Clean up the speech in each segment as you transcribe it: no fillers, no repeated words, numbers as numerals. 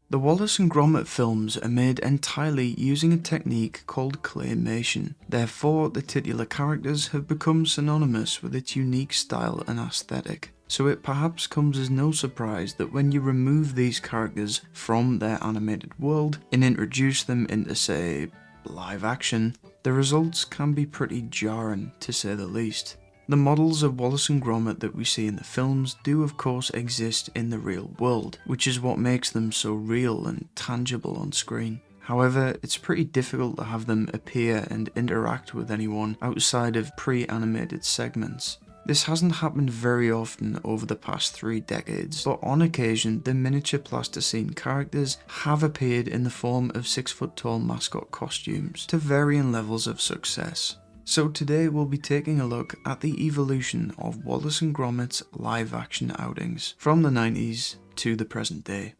The Wallace and Gromit films are made entirely using a technique called claymation. Therefore, the titular characters have become synonymous with its unique style and aesthetic. So it perhaps comes as no surprise that when you remove these characters from their animated world and introduce them into, say, live action, the results can be pretty jarring, to say the least. The models of Wallace and Gromit that we see in the films do of course exist in the real world, which is what makes them so real and tangible on screen. However, it's pretty difficult to have them appear and interact with anyone outside of pre-animated segments. This hasn't happened very often over the past 3 decades, but on occasion the miniature plasticine characters have appeared in the form of 6-foot-tall mascot costumes to varying levels of success. So today we'll be taking a look at the evolution of Wallace and Gromit's live action outings from the 90s to the present day.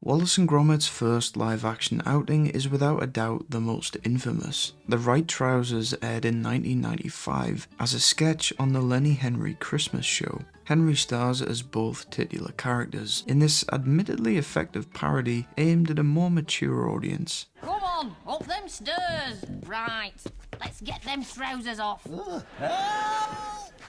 Wallace and Gromit's first live-action outing is without a doubt the most infamous. The Right Trousers aired in 1995 as a sketch on the Lenny Henry Christmas show. Henry stars as both titular characters in this admittedly effective parody aimed at a more mature audience. Come on, up them stairs! Right, let's get them trousers off.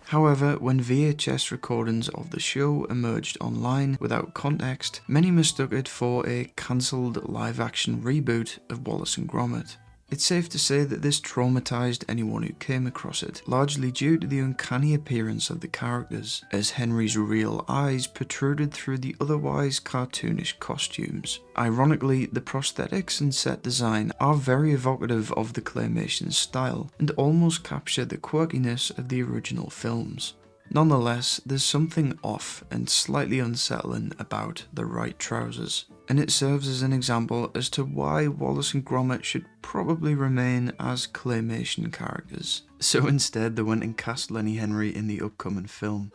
However, when VHS recordings of the show emerged online without context, many mistook it for a cancelled live-action reboot of Wallace and Gromit. It's safe to say that this traumatized anyone who came across it, largely due to the uncanny appearance of the characters, as Henry's real eyes protruded through the otherwise cartoonish costumes. Ironically, the prosthetics and set design are very evocative of the claymation style, and almost capture the quirkiness of the original films. Nonetheless, there's something off and slightly unsettling about the Right Trousers, and it serves as an example as to why Wallace and Gromit should probably remain as claymation characters. So instead they went and cast Lenny Henry in the upcoming film.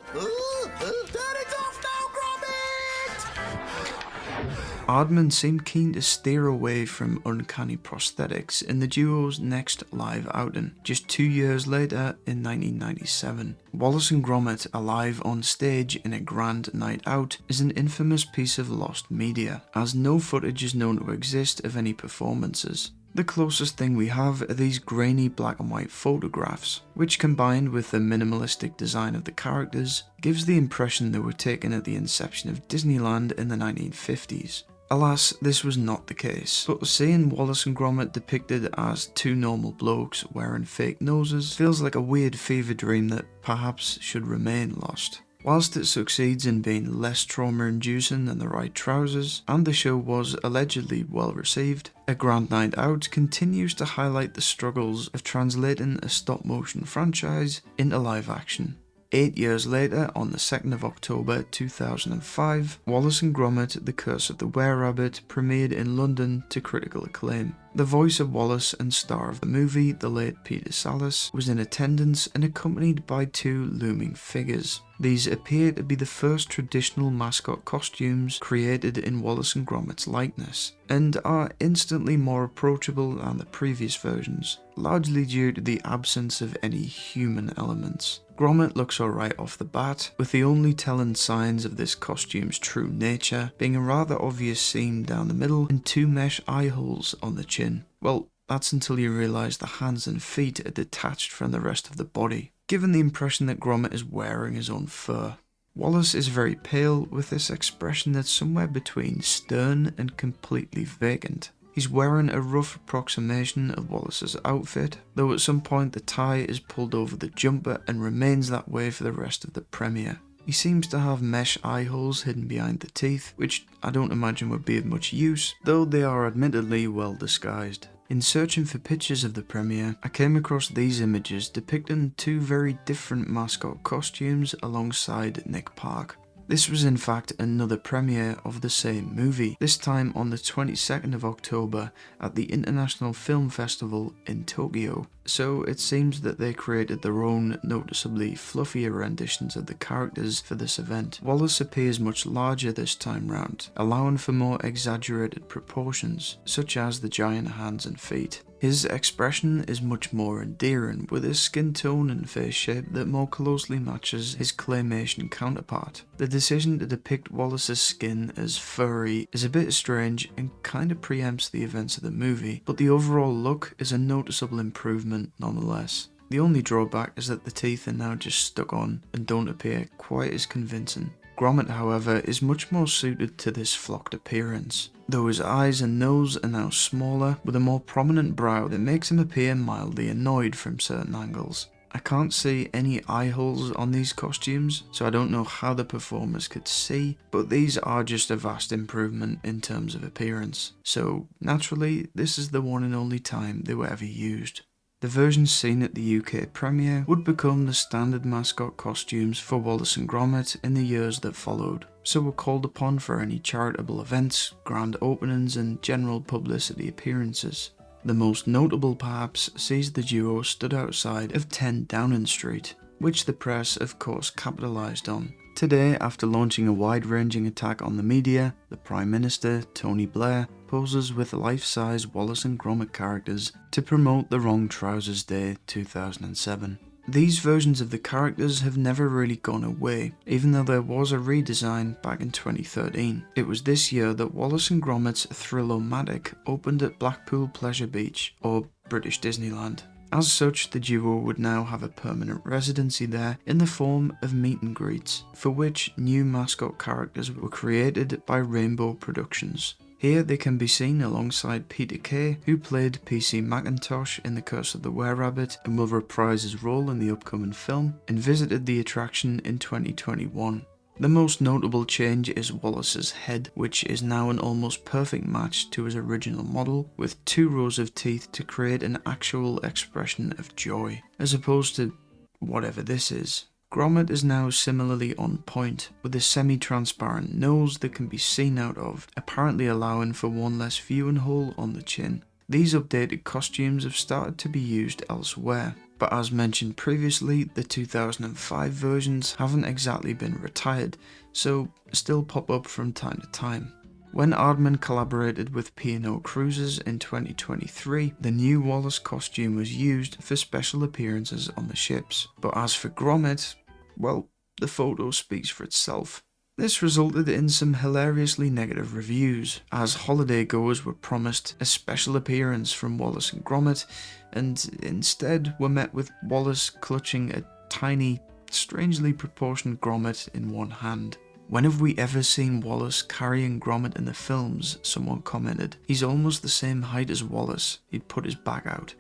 Aardman seemed keen to steer away from uncanny prosthetics in the duo's next live outing, just 2 years later in 1997. Wallace and Gromit Alive on Stage in a Grand Night Out is an infamous piece of lost media, as no footage is known to exist of any performances. The closest thing we have are these grainy black and white photographs, which combined with the minimalistic design of the characters, gives the impression they were taken at the inception of Disneyland in the 1950s. Alas, this was not the case, but seeing Wallace and Gromit depicted as 2 normal blokes wearing fake noses feels like a weird fever dream that perhaps should remain lost. Whilst it succeeds in being less trauma-inducing than the Right Trousers, and the show was allegedly well received, A Grand Night Out continues to highlight the struggles of translating a stop-motion franchise into live action. 8 years later, on the 2nd of October 2005, Wallace and Gromit The Curse of the Were-Rabbit premiered in London to critical acclaim. The voice of Wallace and star of the movie, the late Peter Sallis, was in attendance and accompanied by 2 looming figures. These appear to be the first traditional mascot costumes created in Wallace and Gromit's likeness, and are instantly more approachable than the previous versions, largely due to the absence of any human elements. Gromit looks alright off the bat, with the only telling signs of this costume's true nature being a rather obvious seam down the middle and 2 mesh eye holes on the chin. Well, that's until you realise the hands and feet are detached from the rest of the body, giving the impression that Gromit is wearing his own fur. Wallace is very pale, with this expression that's somewhere between stern and completely vacant. He's wearing a rough approximation of Wallace's outfit, though at some point the tie is pulled over the jumper and remains that way for the rest of the premiere. He seems to have mesh eye holes hidden behind the teeth, which I don't imagine would be of much use, though they are admittedly well disguised. In searching for pictures of the premiere, I came across these images depicting 2 very different mascot costumes alongside Nick Park. This was in fact another premiere of the same movie, this time on the 22nd of October at the International Film Festival in Tokyo. so it seems that they created their own noticeably fluffier renditions of the characters for this event. Wallace appears much larger this time round, allowing for more exaggerated proportions, such as the giant hands and feet. His expression is much more endearing, with his skin tone and face shape that more closely matches his claymation counterpart. The decision to depict Wallace's skin as furry is a bit strange and kind of preempts the events of the movie, but the overall look is a noticeable improvement nonetheless. The only drawback is that the teeth are now just stuck on and don't appear quite as convincing. Gromit, however, is much more suited to this flocked appearance, though his eyes and nose are now smaller, with a more prominent brow that makes him appear mildly annoyed from certain angles. I can't see any eye holes on these costumes, so I don't know how the performers could see, but these are just a vast improvement in terms of appearance, so naturally this is the one and only time they were ever used. The versions seen at the UK premiere would become the standard mascot costumes for Wallace and Gromit in the years that followed, so were called upon for any charitable events, grand openings and general publicity appearances. The most notable perhaps sees the duo stood outside of 10 Downing Street, which the press of course capitalised on. Today, after launching a wide-ranging attack on the media, the Prime Minister, Tony Blair, poses with life-size Wallace and Gromit characters to promote the Wrong Trousers Day 2007. These versions of the characters have never really gone away, even though there was a redesign back in 2013. It was this year that Wallace and Gromit's Thrill-O-Matic opened at Blackpool Pleasure Beach, or British Disneyland. As such, the duo would now have a permanent residency there in the form of meet and greets, for which new mascot characters were created by Rainbow Productions. Here they can be seen alongside Peter Kay, who played PC Macintosh in The Curse of the Were-Rabbit and will reprise his role in the upcoming film, and visited the attraction in 2021. The most notable change is Wallace's head, which is now an almost perfect match to his original model, with 2 rows of teeth to create an actual expression of joy, as opposed to whatever this is. Gromit is now similarly on point, with a semi-transparent nose that can be seen out of, apparently allowing for one less viewing hole on the chin. These updated costumes have started to be used elsewhere, but as mentioned previously, the 2005 versions haven't exactly been retired, so still pop up from time to time. When Aardman collaborated with P&O Cruises in 2023, the new Wallace costume was used for special appearances on the ships. But as for Gromit, well, the photo speaks for itself. This resulted in some hilariously negative reviews, as holiday goers were promised a special appearance from Wallace and Gromit, and instead were met with Wallace clutching a tiny, strangely proportioned Gromit in one hand. "When have we ever seen Wallace carrying Gromit in the films?" someone commented. "He's almost the same height as Wallace, he'd put his back out."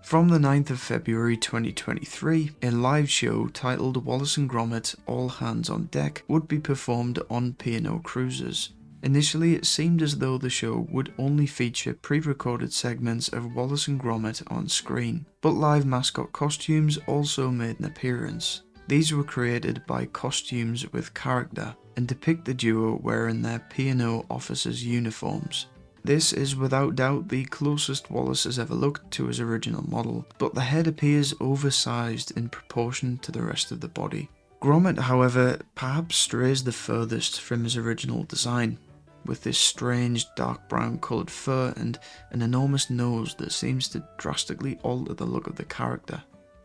From the 9th of February 2023, a live show titled Wallace and Gromit All Hands on Deck would be performed on P&O Cruises. Initially, it seemed as though the show would only feature pre-recorded segments of Wallace and Gromit on screen, but live mascot costumes also made an appearance. These were created by Costumes with Character and depict the duo wearing their P&O officers' uniforms. This is without doubt the closest Wallace has ever looked to his original model, but the head appears oversized in proportion to the rest of the body. Gromit, however, perhaps strays the furthest from his original design, with this strange dark brown coloured fur and an enormous nose that seems to drastically alter the look of the character.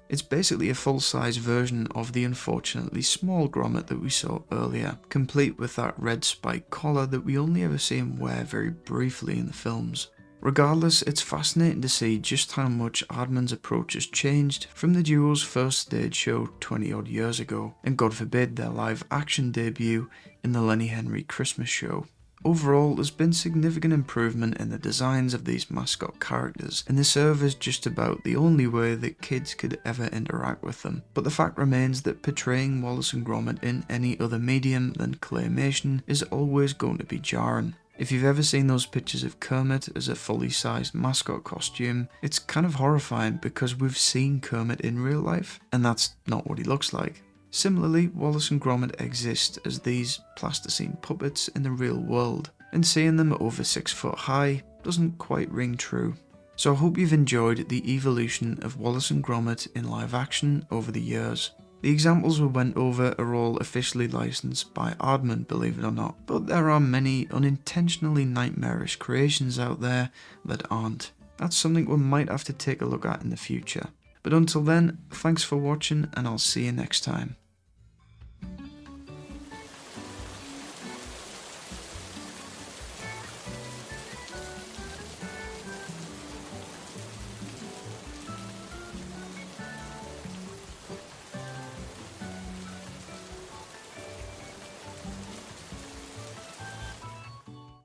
It's basically a full-size version of the unfortunately small Gromit that we saw earlier, complete with that red spike collar that we only ever see him wear very briefly in the films. Regardless, it's fascinating to see just how much Aardman's approach has changed from the duo's first stage show 20 odd years ago, and God forbid their live action debut in the Lenny Henry Christmas show. Overall, there's been significant improvement in the designs of these mascot characters, and they serve as just about the only way that kids could ever interact with them. But the fact remains that portraying Wallace and Gromit in any other medium than claymation is always going to be jarring. If you've ever seen those pictures of Kermit as a fully sized mascot costume, it's kind of horrifying because we've seen Kermit in real life, and that's not what he looks like. Similarly, Wallace and Gromit exist as these plasticine puppets in the real world, and seeing them over 6 foot high doesn't quite ring true. So I hope you've enjoyed the evolution of Wallace and Gromit in live action over the years. The examples we went over are all officially licensed by Aardman, believe it or not, but there are many unintentionally nightmarish creations out there that aren't. That's something we might have to take a look at in the future. But until then, thanks for watching and I'll see you next time.